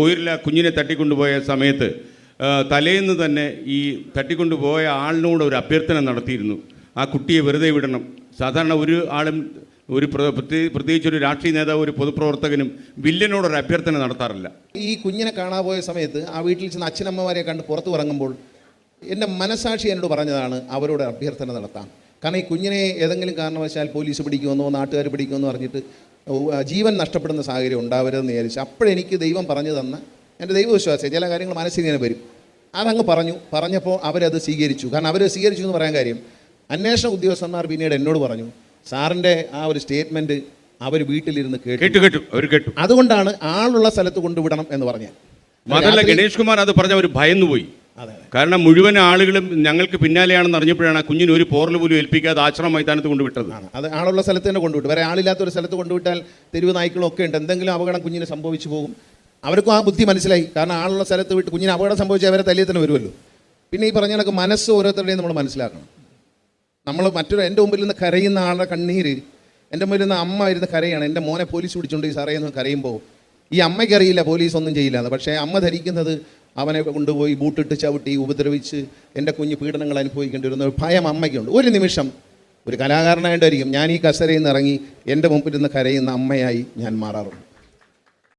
കോയിലിലെ കുഞ്ഞിനെ തട്ടിക്കൊണ്ടുപോയ സമയത്ത് തലേന്ന് തന്നെ ഈ തട്ടിക്കൊണ്ടുപോയ ആളിനോട് ഒരു അഭ്യർത്ഥന നടത്തിയിരുന്നു. ആ കുട്ടിയെ വെറുതെ വിടണം. സാധാരണ ഒരു ആളും പ്രത്യേകിച്ച് ഒരു രാഷ്ട്രീയ നേതാവ്, ഒരു പൊതുപ്രവർത്തകനും വില്ലനോടൊരു അഭ്യർത്ഥന നടത്താറില്ല. ഈ കുഞ്ഞിനെ കാണാൻ പോയ സമയത്ത് ആ വീട്ടിൽ ചെന്ന് അച്ഛനമ്മമാരെ കണ്ട് പുറത്തു ഇറങ്ങുമ്പോൾ എൻ്റെ മനസാക്ഷി എന്നോട് പറഞ്ഞതാണ് അവരോട് അഭ്യർത്ഥന നടത്താം. കാരണം ഈ കുഞ്ഞിനെ ഏതെങ്കിലും കാരണവശാൽ പോലീസ് പിടിക്കുമെന്നോ നാട്ടുകാർ പിടിക്കുമെന്നോ പറഞ്ഞിട്ട് ജീവൻ നഷ്ടപ്പെടുന്ന സാഹചര്യം ഉണ്ടാവരുതെന്ന് വിചാരിച്ചു. അപ്പോഴെനിക്ക് ദൈവം പറഞ്ഞു തന്ന എൻ്റെ ദൈവവിശ്വാസം ചില കാര്യങ്ങൾ മനസ്സിൽ ഇങ്ങനെ വരും. അതങ്ങ് പറഞ്ഞപ്പോൾ അവരത് സ്വീകരിച്ചു. കാരണം അവർ സ്വീകരിച്ചു എന്ന് പറയാൻ കാര്യം, അന്വേഷണ ഉദ്യോഗസ്ഥന്മാർ പിന്നീട് എന്നോട് പറഞ്ഞു, സാറിൻ്റെ ആ ഒരു സ്റ്റേറ്റ്മെൻറ്റ് അവർ വീട്ടിലിരുന്ന് കേട്ടു. അതുകൊണ്ടാണ് ആളുള്ള സ്ഥലത്ത് കൊണ്ടുവിടണം എന്ന് പറഞ്ഞത്. മാത്രമല്ല ഗണേഷ് കുമാർ അത് പറഞ്ഞ അവർ ഭയന്നുപോയി. കാരണം മുഴുവൻ ആളുകളും ഞങ്ങൾക്ക് പിന്നാലെയാണെന്ന് അറിഞ്ഞപ്പോഴാണ് കുഞ്ഞിന് ഒരു പോറൽ പോലും ഏൽപ്പിക്കാതെ ആശ്രമ മൈതാനത്ത് കൊണ്ടുവിട്ടത്. അത് ആളുള്ള സ്ഥലത്ത് തന്നെ കൊണ്ടുവിട്ടു. വേറെ ആളില്ലാത്തൊരു സ്ഥലത്ത് കൊണ്ടുവിട്ടാൽ തെരുവ് നായ്ക്കളൊക്കെ ഉണ്ട്, എന്തെങ്കിലും അപകടം കുഞ്ഞിന് സംഭവിച്ചു പോകും. അവർക്കും ആ ബുദ്ധി മനസ്സിലായി. കാരണം ആളുള്ള സ്ഥലത്ത് വിട്ട് കുഞ്ഞിന് അപകടം സംഭവിച്ചാൽ അവരെ തല്ലിയിൽ തന്നെ വരുമല്ലോ. പിന്നെ ഈ പറഞ്ഞ കണക്ക് മനസ്സ് ഓരോരുത്തരുടെയും നമ്മൾ മനസ്സിലാക്കണം. നമ്മൾ എൻ്റെ മുമ്പിൽ നിന്ന് കരയുന്ന ആളുടെ കണ്ണീര്, എൻ്റെ മുമ്പിൽ നിന്ന് അമ്മ ഇരുന്ന് കരയാണ്. എൻ്റെ മോനെ പോലീസ് പിടിച്ചുകൊണ്ട് ഈ സാറേ എന്ന് കരയുമ്പോൾ ഈ അമ്മയ്ക്കറിയില്ല പോലീസ് ഒന്നും ചെയ്യില്ല എന്ന്. പക്ഷേ അമ്മ ധരിക്കുന്നത് അവനെ കൊണ്ടുപോയി ബൂട്ടിട്ട് ചവിട്ടി ഉപദ്രവിച്ച് എൻ്റെ കുഞ്ഞ് പീഡനങ്ങൾ അനുഭവിക്കേണ്ടി വരുന്ന ഒരു ഭയം അമ്മയ്ക്കുണ്ട്. ഒരു നിമിഷം ഒരു കലാകാരനായിട്ടായിരിക്കും ഞാൻ ഈ കസരയിൽ നിന്ന് ഇറങ്ങി എൻ്റെ മുമ്പിൽ നിന്ന് കരയുന്ന അമ്മയായി ഞാൻ മാറാറുണ്ട്.